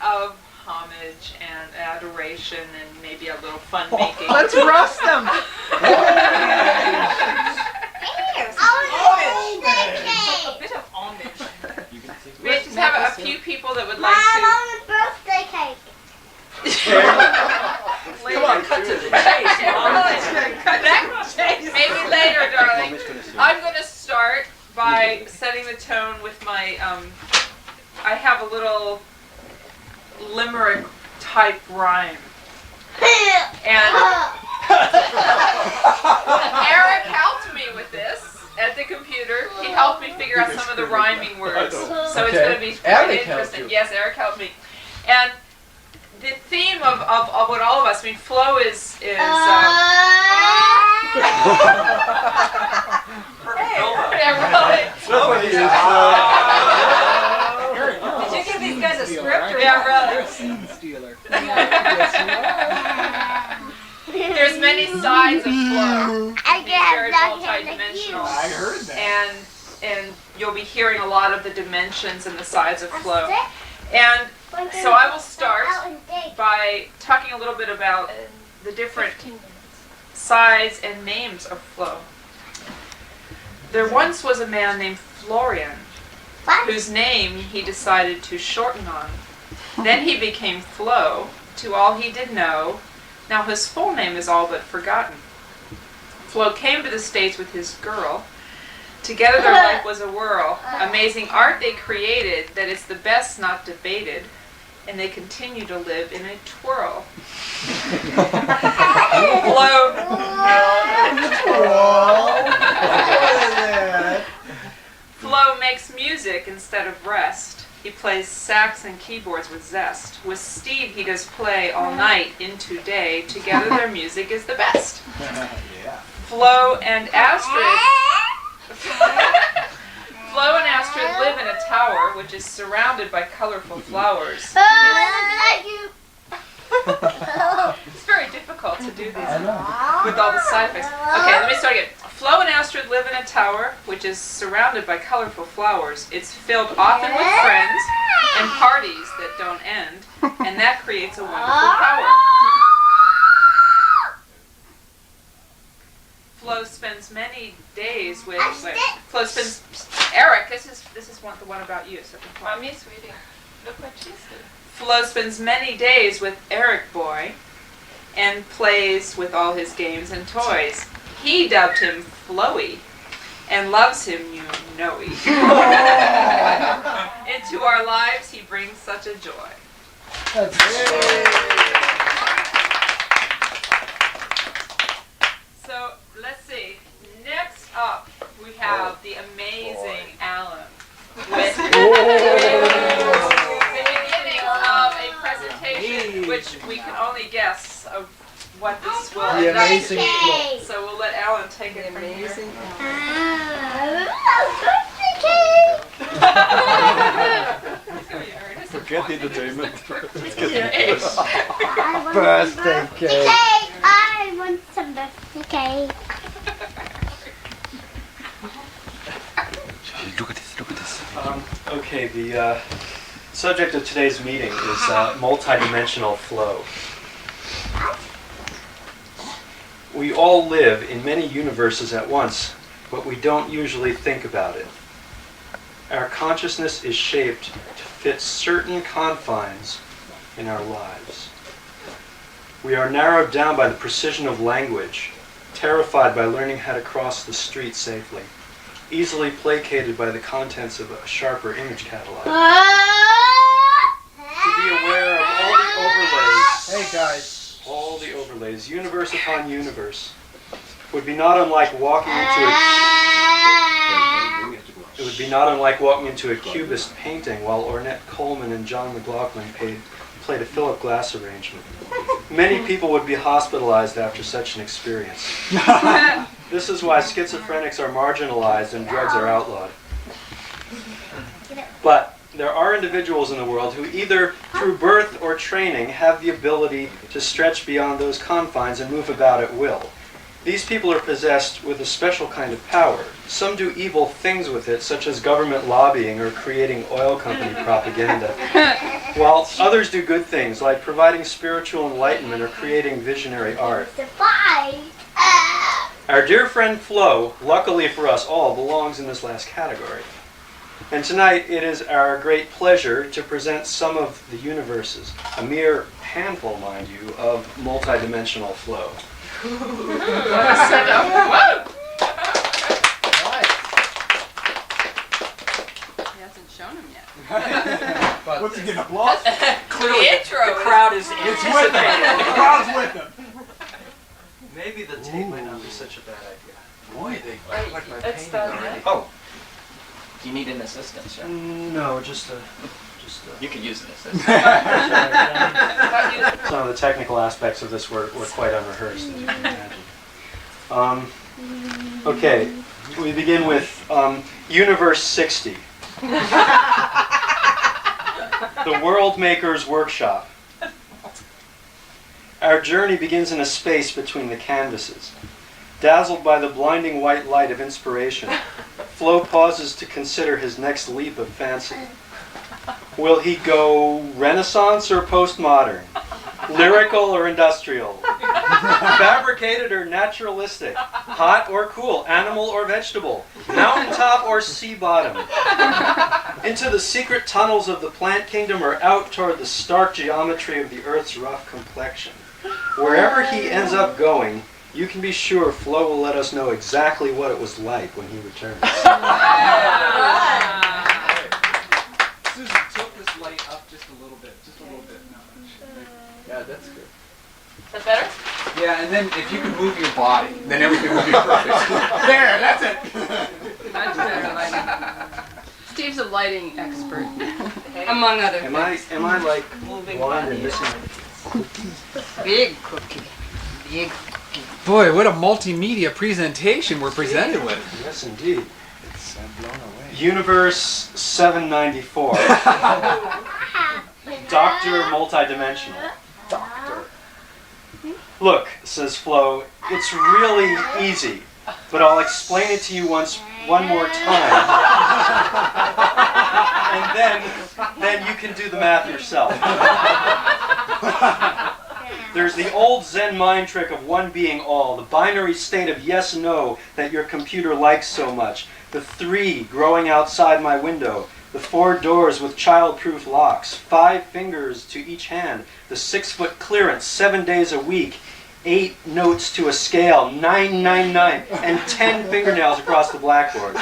of homage and adoration and maybe a little fun making. Let's roast them! A bit of homage. We just have a few people that would like to. Mom, on the birthday cake. Come on, cut to the chase, Mom. Maybe later, darling. I'm going to start by setting the tone with my, I have a little limerick type rhyme. And Erick helped me with this at the computer. He helped me figure out some of the rhyming words. So it's going to be quite interesting. Yes, Erick helped me. And the theme of what all of us, I mean, Flo is Hey. Did you give these guys a script? Scene stealer. There's many sides of Flo. He's very multidimensional. I heard that. And you'll be hearing a lot of the dimensions and the sides of Flo. And so I will start by talking a little bit about the different sides and names of Flo. There once was a man named Florian, whose name he decided to shorten on. Then he became Flo, to all he did know. Now his full name is all but forgotten. Flo came to the States with his girl. Together their life was a whirl. Amazing art they created, that is the best not debated. And they continue to live in a twirl. Flo makes music instead of rest. He plays sax and keyboards with zest. With Steve he does play all night into day. Together their music is the best. Flo and Astrid live in a tower which is surrounded by colorful flowers. It's very difficult to do these with all the side effects. Okay, let me start again. Flo and Astrid live in a tower which is surrounded by colorful flowers. It's filled often with friends and parties that don't end, and that creates a wonderful power. Flo spends many days with. Flo spends. Erick, this is the one about you. So Mommy, sweetie, look what she's doing. Flo spends many days with Erick boy, and plays with all his games and toys. He dubbed him Floey, and loves him, you know-y. Into our lives he brings such a joy. That's So let's see. Next up we have the amazing Alan with the beginning of a presentation which we can only guess of what this will The amazing Flo. So we'll let Alan take it from here. Forget the entertainment. birthday cake. I want some birthday cake. Look at this, look at this. Okay, the subject of today's meeting is multidimensional flow. We all live in many universes at once, but we don't usually think about it. Our consciousness is shaped to fit certain confines in our lives. We are narrowed down by the precision of language, terrified by learning how to cross the street safely, easily placated by the contents of a sharper image catalog. To be aware of all the overlays. Hey guys. All the overlays, universe upon universe, would be not unlike walking into a cubist painting while Ornette Coleman and John McLaughlin played a Philip Glass arrangement. Many people would be hospitalized after such an experience. This is why schizophrenics are marginalized and drugs are outlawed. But there are individuals in the world who either through birth or training have the ability to stretch beyond those confines and move about at will. These people are possessed with a special kind of power. Some do evil things with it, such as government lobbying or creating oil company propaganda. while others do good things like providing spiritual enlightenment or creating visionary art. Bye. Our dear friend Flo, luckily for us all, belongs in this last category. And tonight it is our great pleasure to present some of the universes, a mere handful, mind you, of multidimensional Flo. He hasn't shown him yet. What's he getting applause? Clearly, intro the crowd is It's with him. The crowd's with him. Maybe the tape might not be such a bad idea. Boy, they like my It's painting done, already. Oh. Do you need an assistant, sir? No, just a... You could use an assistant. Some of the technical aspects of this were quite unrehearsed, as you can imagine. Okay, we begin with Universe 60. The World Maker's Workshop. Our journey begins in a space between the canvases. Dazzled by the blinding white light of inspiration, Flo pauses to consider his next leap of fancy. Will he go Renaissance or postmodern? Lyrical or industrial? Fabricated or naturalistic? Hot or cool? Animal or vegetable? Mountaintop or sea bottom? Into the secret tunnels of the plant kingdom or out toward the stark geometry of the Earth's rough complexion? Wherever he ends up going, you can be sure Flo will let us know exactly what it was like when he returns. Susan, tilt this light up just a little bit. Just a little bit. Not much. Yeah, that's good. Is that better? Yeah, and then if you can move your body, then everything will be perfect. There, that's it. Much better lighting. Steve's a lighting expert, among other Am things. I like Moving blind and body. missing? Big cookie. Big. Boy, what a multimedia presentation we're presented with. Yes, indeed. It's blown away. Universe 794. Doctor Multidimensional. Doctor. Look, says Flo, it's really easy, but I'll explain it to you one more time. And then you can do the math yourself. There's the old Zen mind trick of one being all, the binary state of yes-no that your computer likes so much, the 3 growing outside my window, the 4 doors with child-proof locks, 5 fingers to each hand, the 6-foot clearance 7 days a week, 8 notes to a scale, 999, and 10 fingernails across the blackboard.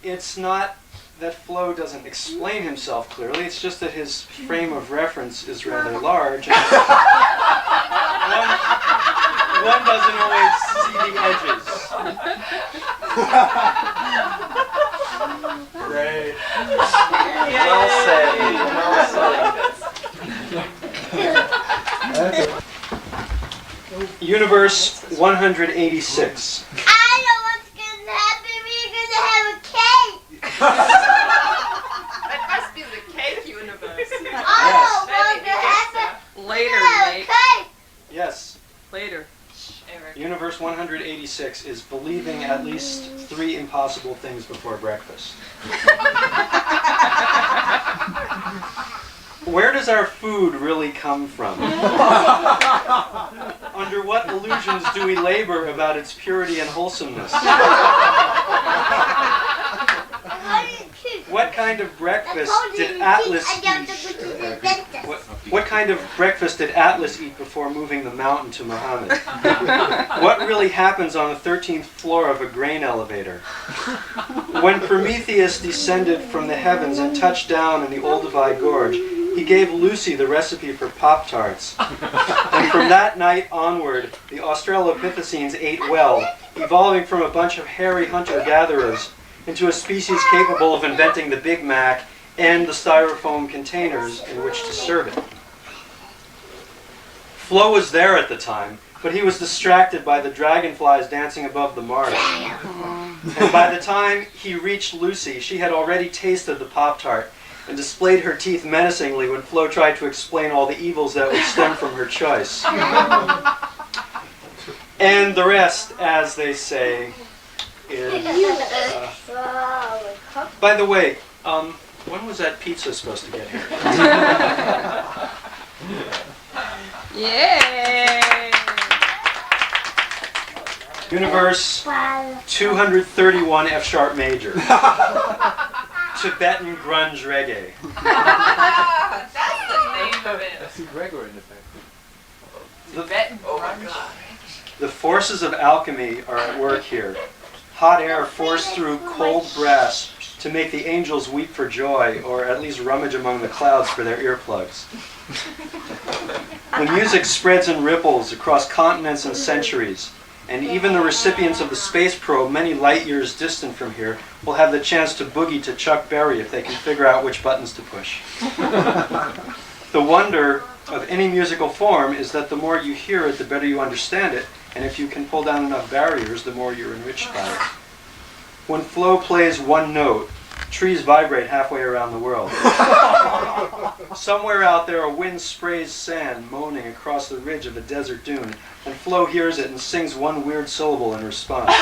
It's not that Flo doesn't explain himself clearly, it's just that his frame of reference is rather large. And one doesn't always see the edges. Great. Well said. Universe 186. I know what's gonna happen. We're gonna have a cake. That must be the cake universe. Oh, what's gonna happen? Later, Nate. Cake. Yes, Later. Eric. Universe 186 is believing at least 3 impossible things before breakfast. Where does our food really come from? Under what illusions do we labor about its purity and wholesomeness? What kind of breakfast did Atlas eat? What kind of breakfast did Atlas eat before moving the mountain to Muhammad? What really happens on the 13th floor of a grain elevator? When Prometheus descended from the heavens and touched down in the Olduvai Gorge, he gave Lucy the recipe for Pop-Tarts. And from that night onward, the Australopithecines ate well, evolving from a bunch of hairy hunter-gatherers into a species capable of inventing the Big Mac and the styrofoam containers in which to serve it. Flo was there at the time, but he was distracted by the dragonflies dancing above the marsh. And by the time he reached Lucy, she had already tasted the Pop-Tart and displayed her teeth menacingly when Flo tried to explain all the evils that would stem from her choice. And the rest, as they say, is... by the way, When was that pizza supposed to get here? Yay! Universe 231 F sharp major. Tibetan grunge reggae. That's the name of it. I see Gregor in effect. Tibetan grunge. The forces of alchemy are at work here. Hot air forced through cold brass to make the angels weep for joy, or at least rummage among the clouds for their earplugs. The music spreads in ripples across continents and centuries, and even the recipients of the space probe many light years distant from here will have the chance to boogie to Chuck Berry if they can figure out which buttons to push. The wonder of any musical form is that the more you hear it, the better you understand it, and if you can pull down enough barriers, the more you're enriched by it. When Flo plays one note, trees vibrate halfway around the world. Somewhere out there, a wind sprays sand moaning across the ridge of a desert dune, and Flo hears it and sings one weird syllable in response.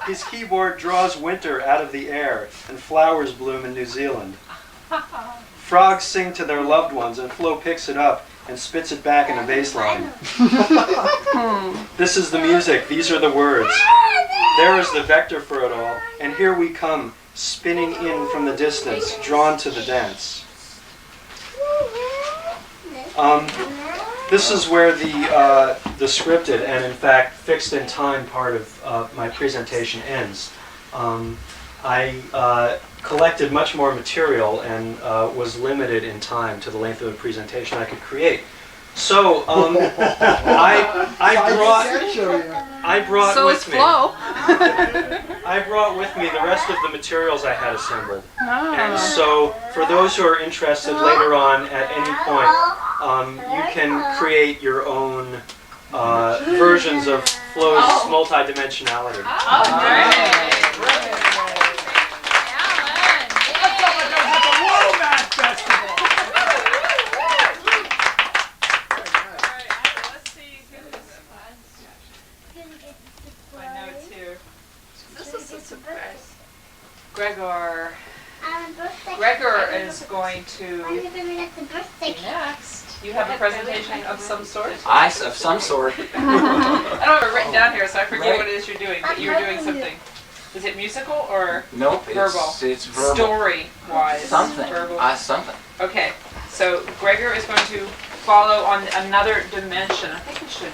His keyboard draws winter out of the air, and flowers bloom in New Zealand. Frogs sing to their loved ones, and Flo picks it up and spits it back in a bass line. This is the music, these are the words. There is the vector for it all, and here we come, spinning in from the distance, drawn to the dance. This is where the scripted and in fact fixed in time part of my presentation ends. I collected much more material and was limited in time to the length of the presentation I could create. So I brought So with is me. Flo. I brought with me the rest of the materials I had assembled. Oh. And so for those who are interested later on at any point, you can create your own versions of Flo's multidimensionality. Oh, great. Gregor is going to next. You have a presentation of some sort? Of some sort. I don't have it written down here, so I forget what it is you're doing. But you're doing something. Is it musical or Nope, verbal? It's verbal. Story-wise. Something. Verbal. Something. Okay, so Gregor is going to follow on another dimension. I think we should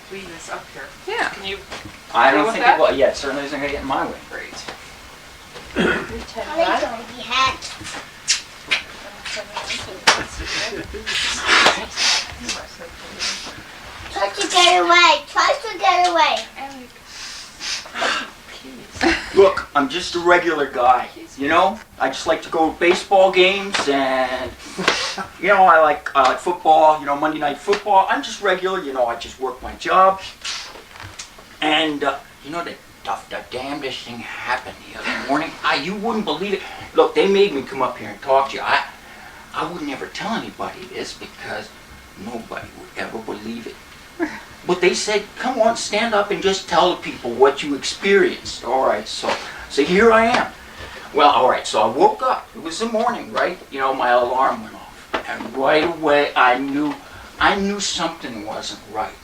clean this up here. Yeah. Can you? I Agree don't with think that? it will. Yeah, it certainly isn't going to get in my way. Great. Try to get away. Try to get away. Look, I'm just a regular guy, you know? I just like to go to baseball games and, you know, I like football, you know, Monday Night Football. I'm just regular, you know, I just work my job. And, you know, the damnedest thing happened the other morning. You wouldn't believe it. Look, they made me come up here and talk to you. I would never tell anybody this because nobody would ever believe it. But they said, come on, stand up and just tell the people what you experienced. All right, so here I am. Well, all right, so I woke up. It was the morning, right? You know, my alarm went off. And right away, I knew something wasn't right.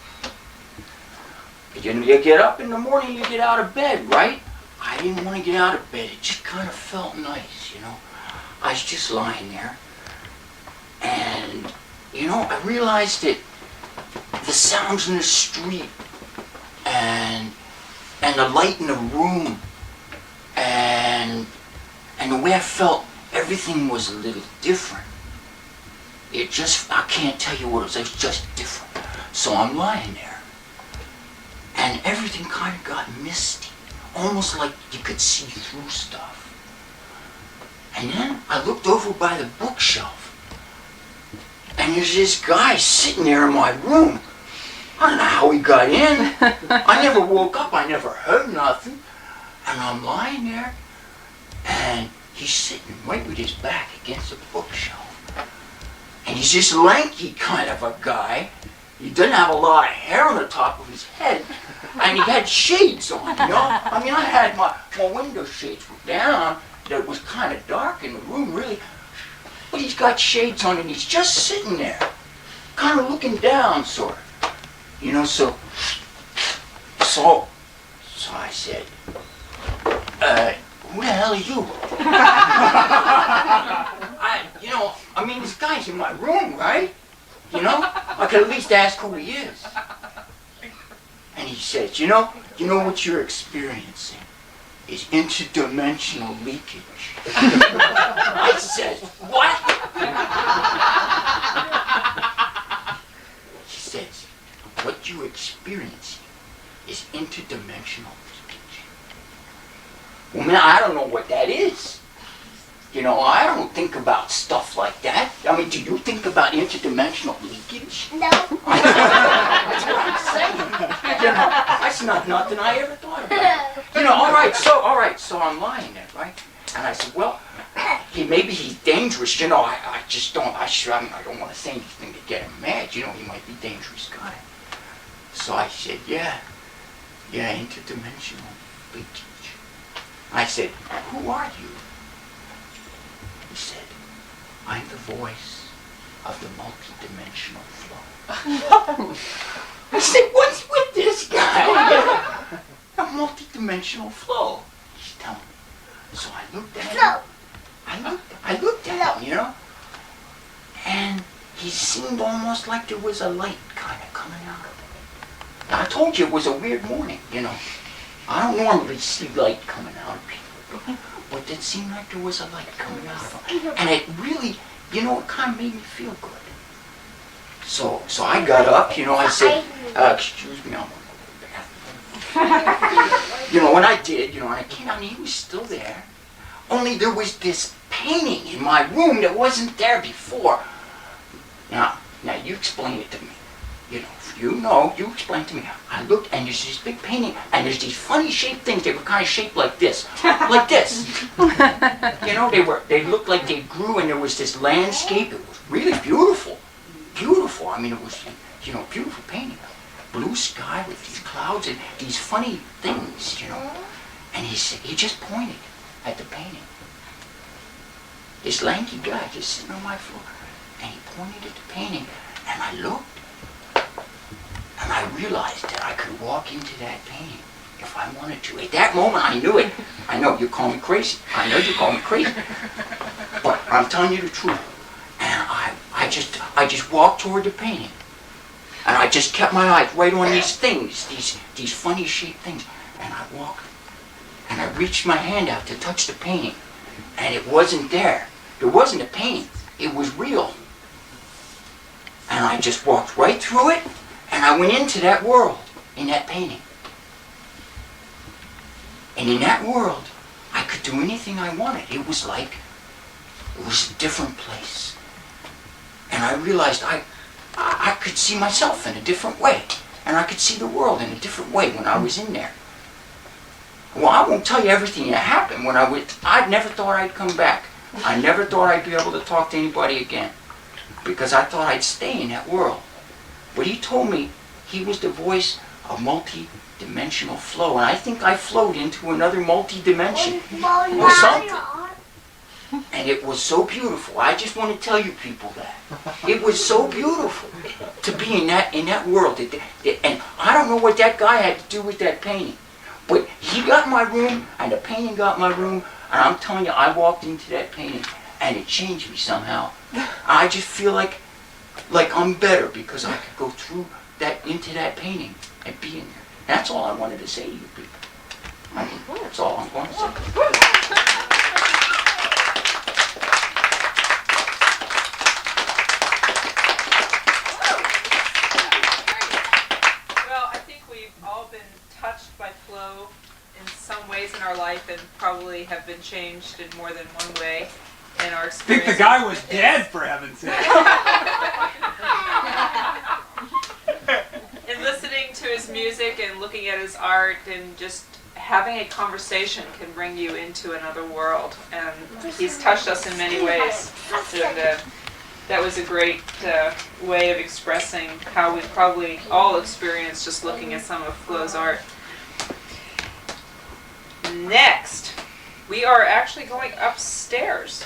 You get up in the morning, you get out of bed, right? I didn't want to get out of bed. It just kind of felt nice, you know? I was just lying there. And, you know, I realized that the sounds in the street and the light in the room and the way I felt, everything was a little different. I can't tell you what it was just different. So I'm lying there and everything kind of got misty, almost like you could see through stuff. And then I looked over by the bookshelf and there's this guy sitting there in my room. I don't know how he got in. I never woke up. I never heard nothing. And I'm lying there, and he's sitting right with his back against the bookshelf. And he's this lanky kind of a guy, he didn't have a lot of hair on the top of his head, and he had shades on, you know? I mean, I had my window shades were down, that was kind of dark in the room, really. But he's got shades on, and he's just sitting there, kind of looking down, sort of. You know, so I said, who the hell are you? I mean, this guy's in my room, right? You know, I could at least ask who he is. And he says, you know what you're experiencing is interdimensional leakage. I said, what? He says, what you're experiencing is interdimensional leakage. Well, man, I don't know what that is. You know, I don't think about stuff like that. I mean, do you think about interdimensional leakage? No. That's what I'm saying. You know, that's not nothing I ever thought about. You know, all right, so I'm lying there, right? And I said, well, maybe he's dangerous. You know, I don't want to say anything to get him mad. You know, he might be a dangerous guy. So I said, yeah, interdimensional leakage. I said, who are you? He said, I'm the voice of the multidimensional Flo. I said, what's with this guy? A multidimensional Flo. He's telling me. So I looked at him. I looked at him, you know. And he seemed almost like there was a light kind of coming out of him. Now, I told you it was a weird morning, you know. I don't normally see light coming out of people. But it seemed like there was a light coming out of him. And it really, you know, it kind of made me feel good. So I got up, you know, I said, excuse me, I'm going to go to the bathroom. You know, when I did, you know, and I came out and he was still there. Only there was this painting in my room that wasn't there before. Now you explain it to me. You know, you explain it to me. I looked and there's this big painting and there's these funny shaped things. They were kind of shaped like this. Like this. You know, they looked like they grew and there was this landscape. It was really beautiful. Beautiful. I mean, it was, you know, beautiful painting. Blue sky with these clouds and these funny things, you know. And he just pointed at the painting. This lanky guy just sitting on my floor. And he pointed at the painting. And I looked. And I realized that I could walk into that painting if I wanted to. At that moment, I knew it. I know, you call me crazy. I know you call me crazy. But I'm telling you the truth. And I just walked toward the painting. And I just kept my eyes right on these things, these funny shaped things. And I walked. And I reached my hand out to touch the painting. And it wasn't there. There wasn't a painting. It was real. And I just walked right through it. And I went into that world, in that painting. And in that world, I could do anything I wanted. It was a different place. And I realized I could see myself in a different way. And I could see the world in a different way when I was in there. Well, I won't tell you everything that happened when I never thought I'd come back. I never thought I'd be able to talk to anybody again. Because I thought I'd stay in that world. But he told me he was the voice of multi-dimensional Flo, and I think I flowed into another multi-dimension or something. And it was so beautiful. I just want to tell you people that. It was so beautiful to be in that world. And I don't know what that guy had to do with that painting. But he got my room, and the painting got my room, and I'm telling you, I walked into that painting, and it changed me somehow. I just feel like I'm better because I could go through into that painting and be in there. That's all I wanted to say to you people. I mean, that's all I'm going to say. Well, I think we've all been touched by Flo in some ways in our life and probably have been changed in more than one way. In our I think the guy was dead, for heaven's sake. In listening to his music and looking at his art and just having a conversation can bring you into another world. And he's touched us in many ways. And that was a great way of expressing how we probably all experienced just looking at some of Flo's art. Next, we are actually going upstairs.